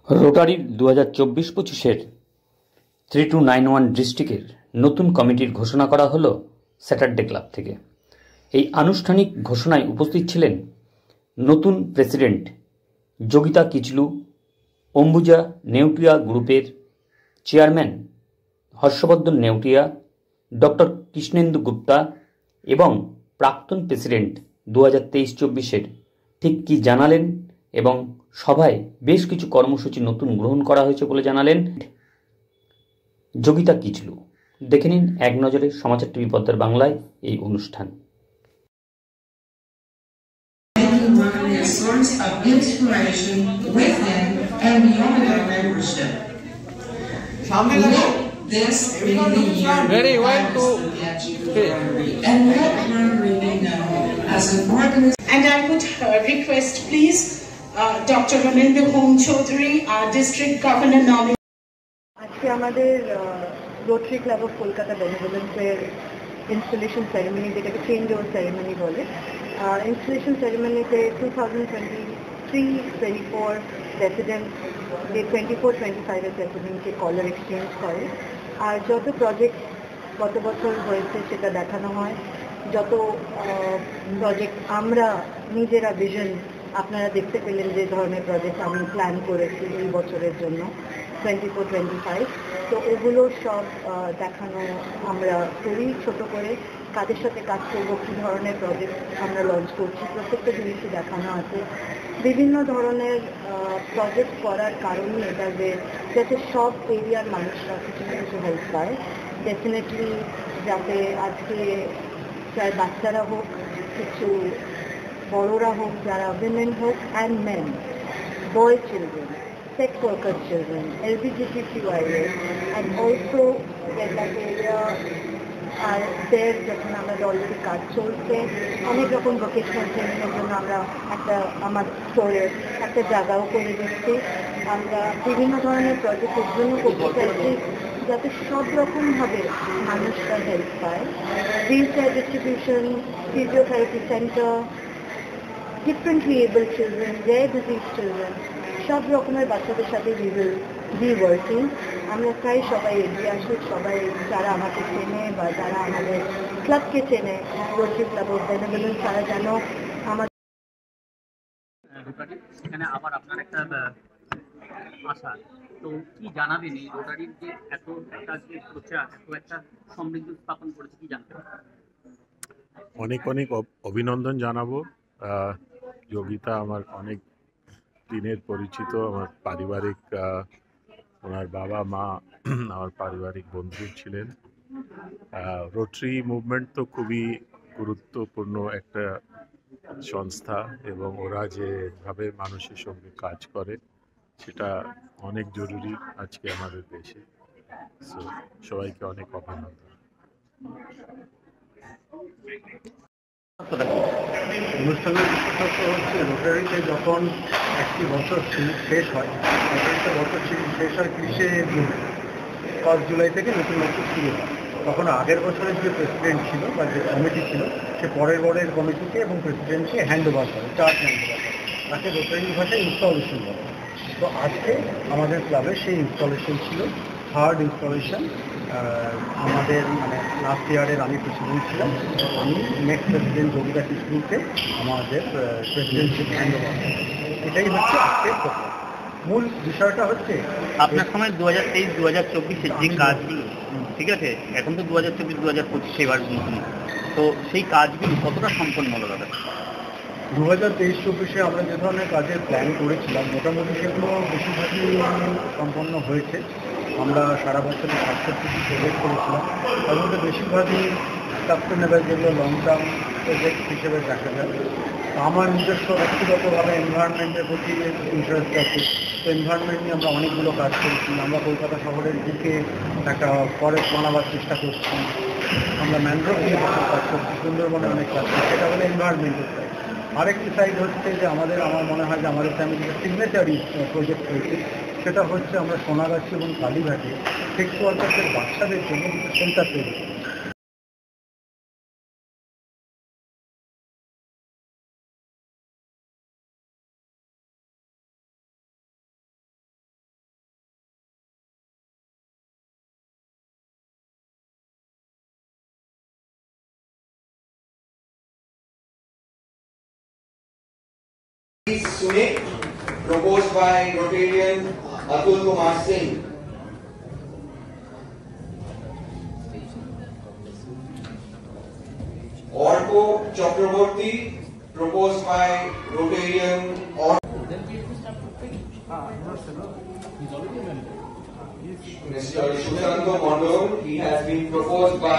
রোটারির 2024-25-এর 3291 ডিস্ট্রিক্টের নতুন কমিটির ঘোষণা করা হলো স্যাটারডে ক্লাব থেকে। এই আনুষ্ঠানিক ঘোষণায় উপস্থিত ছিলেন নতুন প্রেসিডেন্ট যোগিতা কিচলু, অম্বুজা নেউটিয়া গ্রুপের চেয়ারম্যান হর্ষবর্ধন নেউটিয়া, ডক্টর কৃষ্ণেন্দু গুপ্তা এবং প্রাক্তন প্রেসিডেন্ট 2023-24-এর ঠিক কী জানালেন এবং সভায় বেশ কিছু কর্মসূচি নতুন গ্রহণ করা হয়েছে বলে জানালেন যোগিতা কিচলু। দেখে নিন এক নজরে সমাচার টিভি পদ্মার বাংলায় এই অনুষ্ঠান। Source of inspiration within and beyond our membership. This being the year and let Rotary be known as an organization. And I would request, please, Dr. Raminder Home Chaudhary, our district governor nominee. আজকে আমাদের Rotary club of Kolkata বেনেভোলেন্সের installation ceremony, যেটাকে change over ceremony বলে। Installation সেরেমনিতে 2023-24 president, 24-25 প্রেসিডেন্টকে কলার exchange করে। আর যত project গত বছর হয়েছে সেটা দেখানো হয়। যত প্রজেক্ট আমরা নিজেরা ভিশন, আপনারা দেখতে পেলেন যে ধরনের প্রজেক্ট আমি প্ল্যান করেছি এই বছরের জন্য 24-25, তো ওগুলো সব দেখানো আমরা করি। ছোট করে কাদের সাথে কাজ করবো, কী ধরনের প্রজেক্ট আমরা লঞ্চ করছি, প্রত্যেকটা জিনিসই দেখানো আছে। বিভিন্ন ধরনের প্রজেক্ট করার কারণে এটা যে যাতে সব এরিয়ার মানুষরা কিছু না কিছু হেল্প পায়। ডেফিনেটলি যাতে আজকে চাই বাচ্চারা হোক, কিছু বড়রা হোক, যারা উইমেন হোক and men, boy children, sex worker children, LGBTQIA, and also get that area আর দের যখন আমাদের অলরেডি কাজ চলছে, অনেক রকম ভোকেশনাল ট্রেনিংয়ের জন্য আমরা আমার স্টোরে একটা জায়গাও করে দিচ্ছি। আমরা বিভিন্ন ধরনের প্রজেক্টের জন্য করতে চাইছি যাতে সব রকমভাবে মানুষরা হেল্প পায়। Wheel chair distribution, physiotherapy centre, differently able children, rare disease children, সব রকমের বাচ্চাদের সাথে বি ওয়ার্কিং। আমরা চাই সবাই এগিয়ে আসুক, সবাই যারা আমাকে চেনে বা যারা আমাদের ক্লাবকে চেনে, রোটারি ক্লাব অফ বেনেভোলেন্স, তারা যেন আমাদের সেখানে আবার আপনার একটা আশা, তো কি জানাবেন এই রোটারির যে এত একটা যে প্রচার, এত একটা সমৃদ্ধ স্থাপন করেছে, কি জানবেন? অনেক অনেক অভিনন্দন জানাবো। যোগিতা আমার অনেক দিনের পরিচিত, আমার পারিবারিক, ওনার বাবা মা আমার পারিবারিক বন্ধু ছিলেন। রোটারি মুভমেন্ট তো খুবই গুরুত্বপূর্ণ একটা সংস্থা এবং ওরা যেভাবে মানুষের সঙ্গে কাজ করে সেটা অনেক জরুরি আজকে আমাদের দেশে। সো সবাইকে অনেক অভিনন্দন। অনুষ্ঠানের বিশেষত্ব হচ্ছে রোটারিতে যখন একটি বছর শেষ হয়, রোটারিতে বছর শেষ হয় 30শে জুন, 1 জুলাই থেকে নতুন বছর শুরু হয়। তখন আগের বছরের যে প্রেসিডেন্ট ছিল বা যে কমিটি ছিল, সে পরের বরের কমিটিকে এবং প্রেসিডেন্টকে হ্যান্ড ওভার করে, চার্জ হ্যান্ড ওভার করে, তাকে রোটারি ভাষায় ইনস্টলেশন বলে। তো আজকে আমাদের ক্লাবে সেই ইনস্টলেশন ছিল, থার্ড ইনস্টলেশন। আমাদের লাস্ট ইয়ারের আমি প্রেসিডেন্ট ছিলাম, আমি নেক্সট প্রেসিডেন্ট যোগিতা কিচলুকে আমাদের প্রেসিডেন্টশিপ হ্যান্ড ওভার। এটাই হচ্ছে আজকের কথা। মূল বিষয়টা হচ্ছে আপনার সময় 2023-2024-এর যে কাজগুলো, ঠিক আছে, এখন তো 2024-2025 এবার তো সেই কাজগুলো কতটা সম্পন্ন হলো দাদা? 2023-24 আমরা যে ধরনের কাজের প্ল্যান করেছিলাম মোটামুটি সেগুলো বেশিরভাগই সম্পন্ন হয়েছে। আমরা সারা বছরে 67টি প্রজেক্ট করেছিলাম, তার মধ্যে বেশিরভাগই সাস্টেনেবল, যেগুলো লং টার্ম প্রজেক্ট হিসেবে দেখা যায়। আমার নিজস্ব ব্যক্তিগতভাবে এনভায়রনমেন্টের প্রতি ইন্টারেস্ট আছে, তো এনভায়রনমেন্ট নিয়ে আমরা অনেকগুলো কাজ করেছি। আমরা কলকাতা শহরের দিকে একটা ফরেস্ট বানাবার চেষ্টা করছি, আমরা ম্যানগ্রোভ নিয়ে প্রচুর কাজ করছি, সুন্দরবনে অনেক কাজ করছি, সেটা হলো এনভায়রনমেন্টের সাইড। আরেকটি সাইড হচ্ছে যে আমার মনে হয় যে আমাদের ফ্যামিলিতে সিগনেচারি প্রজেক্ট হয়েছে, সেটা হচ্ছে আমরা সোনাগাছি এবং কালীঘাটে সেক্স ওয়ার্কারদের বাচ্চাদের জন্য কিছু সেন্টার তৈরি করি। Sunik, proposed by Rotarian Atul Kumar Singh. Orko Chakraborty, proposed by Rotarian Mr. Shushanto Mondol, he has been proposed by